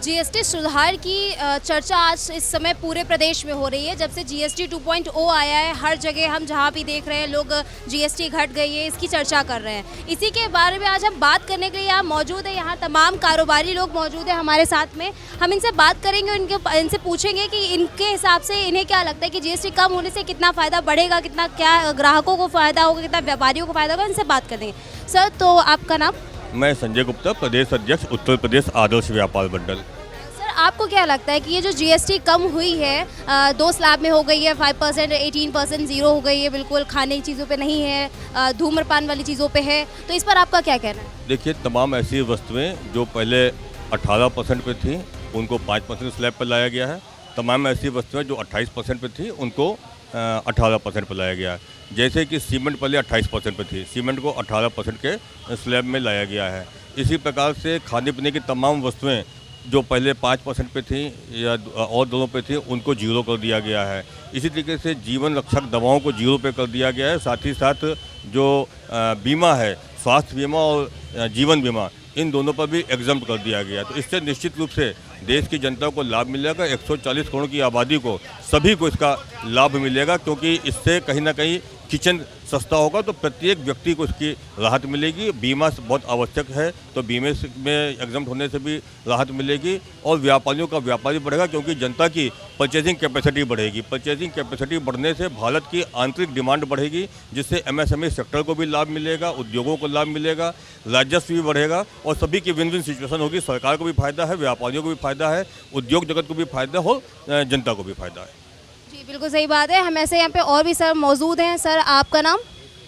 GST सुधार की चर्चा आज इस समय पूरे प्रदेश में हो रही है। जब से जीएसटी 2.0 आया है, हर जगह हम जहाँ भी देख रहे हैं लोग जीएसटी घट गई है इसकी चर्चा कर रहे हैं। इसी के बारे में आज हम बात करने के लिए यहाँ मौजूद है। यहाँ तमाम कारोबारी लोग मौजूद है हमारे साथ में। हम इनसे बात करेंगे, इनसे पूछेंगे कि इनके हिसाब से इन्हें क्या लगता है कि जीएसटी कम होने से कितना फ़ायदा बढ़ेगा, कितना क्या ग्राहकों को फ़ायदा होगा, कितना व्यापारियों को फ़ायदा होगा। इनसे बात करेंगे। सर, तो आपका नाम? मैं संजय गुप्ता, प्रदेश अध्यक्ष उत्तर प्रदेश आदर्श व्यापार मंडल। आपको क्या लगता है कि ये जो जीएसटी कम हुई है, 2 स्लैब में हो गई है, 5%, 18% ज़ीरो हो गई है, बिल्कुल खाने की चीज़ों पे नहीं है, धूम्रपान वाली चीज़ों पे है, तो इस पर आपका क्या कहना है? देखिए, तमाम ऐसी वस्तुएं जो पहले 18% पे थी उनको 5% स्लैब पर लाया गया है। तमाम ऐसी वस्तुएं जो 28% पे थी उनको 18% पर लाया गया है। जैसे कि सीमेंट पहले 28% पे थी, सीमेंट को 18% के स्लैब में लाया गया है। इसी प्रकार से खाने पीने की तमाम वस्तुएं जो पहले 5% पे थी या और दोनों पे थी उनको 0 कर दिया गया है। इसी तरीके से जीवन रक्षक दवाओं को 0 पे कर दिया गया है। साथ ही साथ जो बीमा है, स्वास्थ्य बीमा और जीवन बीमा, इन दोनों पर भी एग्जम्प्ट कर दिया गया है। तो इससे निश्चित रूप से देश की जनता को लाभ मिलेगा। 140 करोड़ की आबादी को, सभी को इसका लाभ मिलेगा, क्योंकि इससे कहीं ना कहीं किचन सस्ता होगा तो प्रत्येक व्यक्ति को इसकी राहत मिलेगी। बीमा बहुत आवश्यक है तो बीमे में एग्जम्प्ट होने से भी राहत मिलेगी और व्यापारियों का व्यापारी बढ़ेगा, क्योंकि जनता की परचेजिंग कैपेसिटी बढ़ेगी। परचेजिंग कैपेसिटी बढ़ने से भारत की आंतरिक डिमांड बढ़ेगी, जिससे एमएसएमई सेक्टर को भी लाभ मिलेगा, उद्योगों को लाभ मिलेगा, राजस्व भी बढ़ेगा और सभी की विन विन सिचुएशन होगी। सरकार को भी फायदा है, व्यापारियों को भी फायदा है, उद्योग जगत को भी फायदा हो, जनता को भी फायदा है। जी, बिल्कुल सही बात है। हम ऐसे यहाँ पे और भी सर मौजूद हैं। सर, आपका नाम?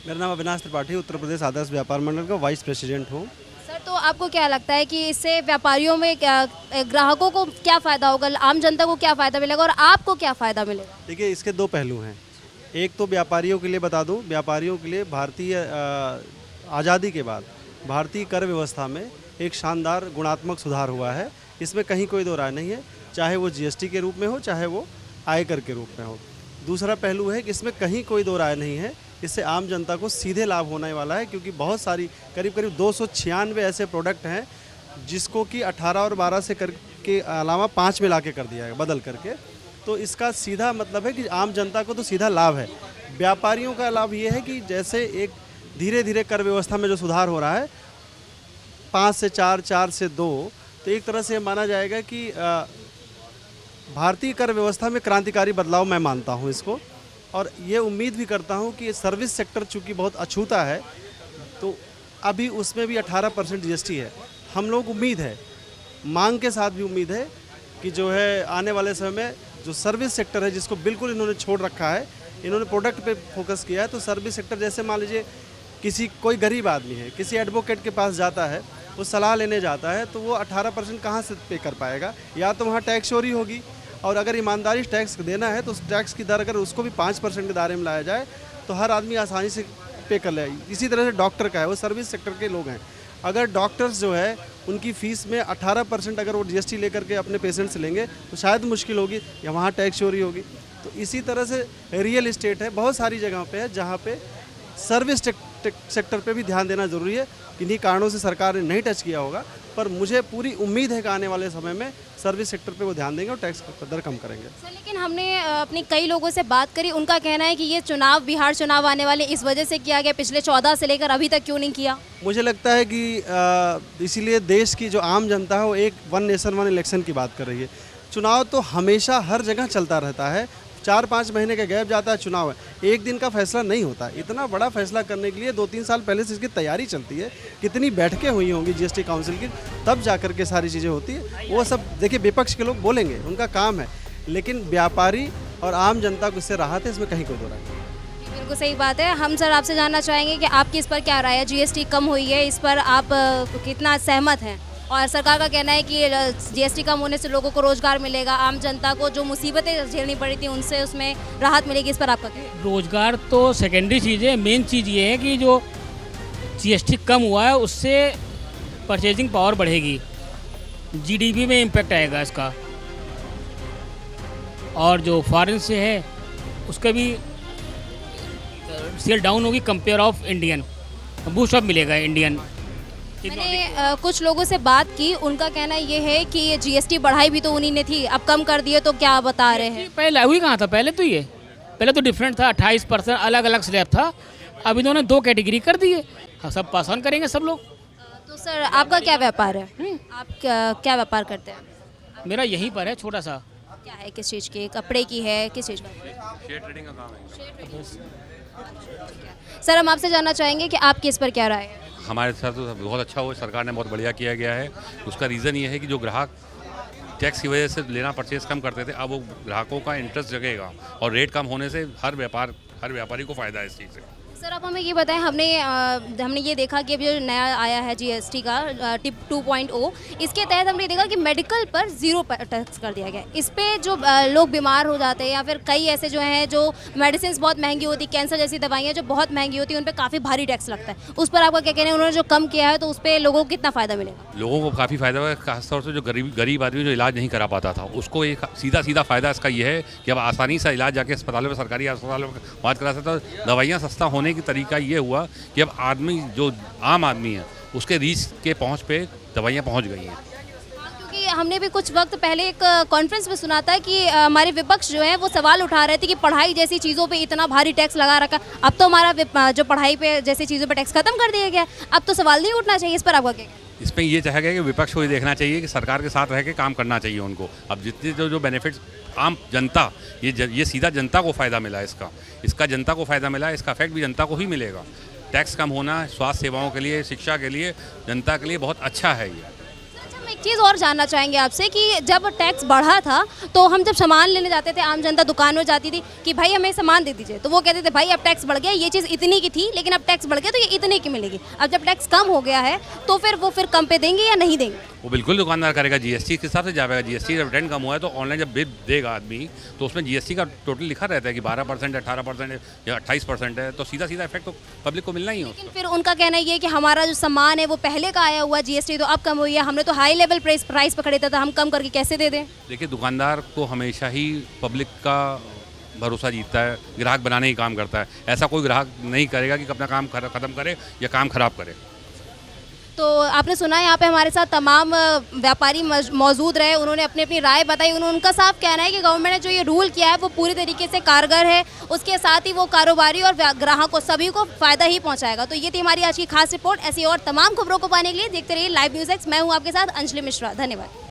मेरा नाम अविनाश त्रिपाठी, उत्तर प्रदेश आदर्श व्यापार मंडल का वाइस प्रेसिडेंट हूँ। सर, तो आपको क्या लगता है कि इससे व्यापारियों में ग्राहकों को क्या फ़ायदा होगा, आम जनता को क्या फ़ायदा मिलेगा और आपको क्या फ़ायदा मिलेगा? देखिए, इसके 2 पहलू हैं। एक तो व्यापारियों के लिए बता दूँ, व्यापारियों के लिए भारतीय आज़ादी के बाद भारतीय कर व्यवस्था में एक शानदार गुणात्मक सुधार हुआ है। इसमें कहीं कोई दो राय नहीं है, चाहे वो जीएसटी के रूप में हो, चाहे वो आयकर के रूप में हो। दूसरा पहलू है कि इसमें कहीं कोई दो राय नहीं है, इससे आम जनता को सीधे लाभ होने वाला है, क्योंकि बहुत सारी करीब 296 ऐसे प्रोडक्ट हैं जिसको कि 18 और 12 से करके अलावा 5 मिला के कर दिया है, बदल करके। तो इसका सीधा मतलब है कि आम जनता को तो सीधा लाभ है। व्यापारियों का लाभ ये है कि जैसे एक धीरे धीरे कर व्यवस्था में जो सुधार हो रहा है, 5 से 4, 4 से 2, तो एक तरह से माना जाएगा कि भारतीय कर व्यवस्था में क्रांतिकारी बदलाव मैं मानता हूं इसको। और ये उम्मीद भी करता हूं कि सर्विस सेक्टर चूँकि बहुत अछूता है, तो अभी उसमें भी 18% जीएसटी है। हम लोग उम्मीद है, मांग के साथ भी उम्मीद है कि जो है आने वाले समय में जो सर्विस सेक्टर है, जिसको बिल्कुल इन्होंने छोड़ रखा है, इन्होंने प्रोडक्ट पे फोकस किया है। तो सर्विस सेक्टर, जैसे मान लीजिए कोई गरीब आदमी है, किसी एडवोकेट के पास जाता है, वो सलाह लेने जाता है, तो वो 18% कहाँ से पे कर पाएगा? या तो वहाँ टैक्स चोरी होगी, और अगर ईमानदारी टैक्स देना है तो उस टैक्स की दर अगर उसको भी 5% के दायरे में लाया जाए तो हर आदमी आसानी से पे कर ले। इसी तरह से डॉक्टर का है, वो सर्विस सेक्टर के लोग हैं। अगर डॉक्टर्स जो है उनकी फ़ीस में 18% अगर वो जीएसटी लेकर के अपने पेशेंट से लेंगे तो शायद मुश्किल होगी, या वहाँ टैक्स चोरी होगी। तो इसी तरह से रियल इस्टेट है, बहुत सारी जगहों पे है जहाँ पे सर्विस सेक्टर पे भी ध्यान देना ज़रूरी है। किन्हीं कारणों से सरकार ने नहीं टच किया होगा, पर मुझे पूरी उम्मीद है कि आने वाले समय में सर्विस सेक्टर पे वो ध्यान देंगे और टैक्स दर कम करेंगे। सर, लेकिन हमने अपनी कई लोगों से बात करी, उनका कहना है कि ये चुनाव, बिहार चुनाव आने वाले, इस वजह से किया गया। पिछले 14 से लेकर अभी तक क्यों नहीं किया? मुझे लगता है कि इसीलिए देश की जो आम जनता है वो एक 1 नेशन 1 इलेक्शन की बात कर रही है। चुनाव तो हमेशा हर जगह चलता रहता है, 4-5 महीने का गैप जाता है, चुनाव है। एक दिन का फैसला नहीं होता। इतना बड़ा फैसला करने के लिए 2-3 साल पहले से इसकी तैयारी चलती है। कितनी बैठकें हुई होंगी जीएसटी काउंसिल की, तब जाकर के सारी चीज़ें होती है। वो सब देखिए, विपक्ष के लोग बोलेंगे, उनका काम है। लेकिन व्यापारी और आम जनता को इससे राहत है, इसमें कहीं कोई दो राय नहीं। बिल्कुल सही बात है। हम सर आपसे जानना चाहेंगे कि आपकी इस पर क्या राय है? जीएसटी कम हुई है, इस पर आप कितना सहमत हैं? और सरकार का कहना है कि जीएसटी कम होने से लोगों को रोजगार मिलेगा, आम जनता को जो मुसीबतें झेलनी पड़ी थी उनसे उसमें राहत मिलेगी, इस पर आपका क्या है? रोजगार तो सेकेंडरी चीज़ है, मेन चीज़ ये है कि जो जीएसटी कम हुआ है उससे परचेजिंग पावर बढ़ेगी, जीडीपी में इम्पेक्ट आएगा इसका, और जो फॉरेन से है उसका भी सेल डाउन होगी compare of Indian, boost up मिलेगा इंडियन। मैंने कुछ लोगों से बात की, उनका कहना ये है कि ये जीएसटी बढ़ाई भी तो उन्हीं ने थी, अब कम कर दिए तो क्या बता रहे हैं? पहले लागू ही कहाँ था? पहले तो डिफरेंट था, 28% अलग अलग स्लैब था, अब इन्होंने 2 कैटेगरी कर दिए। हाँ, सब पास ऑन करेंगे सब लोग। तो सर आपका क्या व्यापार है? आप क्या व्यापार करते हैं? मेरा यहीं पर है छोटा सा। क्या है, किस चीज़ की? कपड़े की है, किस चीज़ का? शेयर ट्रेडिंग का काम है। सर हम आपसे जानना चाहेंगे कि आपकी इस पर क्या राय है? हमारे साथ तो बहुत अच्छा हुआ, सरकार ने बहुत बढ़िया किया गया है। उसका रीज़न ये है कि जो ग्राहक टैक्स की वजह से लेना परचेज कम करते थे, अब वो ग्राहकों का इंटरेस्ट जगेगा, और रेट कम होने से हर व्यापारी को फ़ायदा है इस चीज़ से। सर आप हमें ये बताएं, हमने ये देखा कि अभी जो नया आया है जीएसटी का टिप 2.0, इसके तहत हमने देखा कि मेडिकल पर 0 टैक्स कर दिया गया। इस पे जो लोग बीमार हो जाते हैं या फिर कई ऐसे जो हैं जो मेडिसिन बहुत महंगी होती, कैंसर जैसी दवाइयाँ जो बहुत महंगी होती हैं, उन पर काफ़ी भारी टैक्स लगता है, उस पर आपका क्या कहना है? उन्होंने जो कम किया है तो उस पर लोगों को कितना फ़ायदा मिलेगा? लोगों को काफ़ी फ़ायदा हुआ है, खासतौर से जो गरीब आदमी जो इलाज नहीं करा पाता था, उसको एक सीधा फ़ायदा इसका ये है कि अब आसानी से इलाज जाके अस्पतालों में, सरकारी अस्पतालों में बात करा सकता है। दवाइयाँ सस्ता होने की तरीका ये हुआ कि अब आदमी, जो आम आदमी है, उसके रीच के पहुंच पे दवाइयाँ पहुंच गई हैं। क्योंकि हमने भी कुछ वक्त पहले एक कॉन्फ्रेंस में सुना था कि हमारे विपक्ष जो है वो सवाल उठा रहे थे कि पढ़ाई जैसी चीज़ों पे इतना भारी टैक्स लगा रखा। अब तो हमारा जो पढ़ाई पे जैसी चीज़ों पे टैक्स खत्म कर दिया गया, अब तो सवाल नहीं उठना चाहिए। इस पर आपका क्या? इसमें ये चाहा गया कि विपक्ष को ये देखना चाहिए कि सरकार के साथ रह के काम करना चाहिए उनको। अब जितने जो बेनिफिट्स आम जनता, ये सीधा जनता को फ़ायदा मिला, इसका जनता को फ़ायदा मिला, इसका इफेक्ट भी जनता को ही मिलेगा। टैक्स कम होना स्वास्थ्य सेवाओं के लिए, शिक्षा के लिए, जनता के लिए बहुत अच्छा है ये। अच्छा, हम एक चीज़ और जानना चाहेंगे आपसे कि जब टैक्स बढ़ा था तो हम जब सामान लेने जाते थे, आम जनता दुकान में जाती थी कि भाई हमें सामान दे दीजिए, तो वो कहते थे भाई अब टैक्स बढ़ गया, ये चीज़ इतनी की थी लेकिन अब टैक्स बढ़ गया तो ये इतने की मिलेगी। अब जब टैक्स कम हो गया है तो फिर वो कम पे देंगे या नहीं देंगे? वो बिल्कुल दुकानदार करेगा, जीएसटी के हिसाब से जाएगा। जीएसटी जब रिटर्न कम हुआ है तो ऑनलाइन जब बिल देगा आदमी तो उसमें जीएसटी का टोटल लिखा रहता है कि 12%, 18% या 28% है, तो सीधा इफेक्ट तो पब्लिक को मिलना ही है। लेकिन फिर उनका कहना ये है कि हमारा जो सामान है वो पहले का आया हुआ, जीएसटी तो अब कम हुई है, हमने तो हाई लेवल प्राइस पर खरीदा था, हम कम करके कैसे दे दें? देखिए, दुकानदार को हमेशा ही पब्लिक का भरोसा जीतता है, ग्राहक बनाने की काम करता है। ऐसा कोई ग्राहक नहीं करेगा कि अपना काम ख़त्म करे या काम ख़राब करे। तो आपने सुना यहाँ पे हमारे साथ तमाम व्यापारी मौजूद रहे, उन्होंने अपनी अपनी राय बताई। उनका साफ कहना है कि गवर्नमेंट ने जो ये रूल किया है वो पूरी तरीके से कारगर है, उसके साथ ही वो कारोबारी और ग्राहकों सभी को फ़ायदा ही पहुँचाएगा। तो ये थी हमारी आज की खास रिपोर्ट। ऐसी और तमाम खबरों को पाने के लिए देखते रहिए लाइव न्यूज़ एक्स। मैं हूँ आपके साथ अंजलि मिश्रा। धन्यवाद।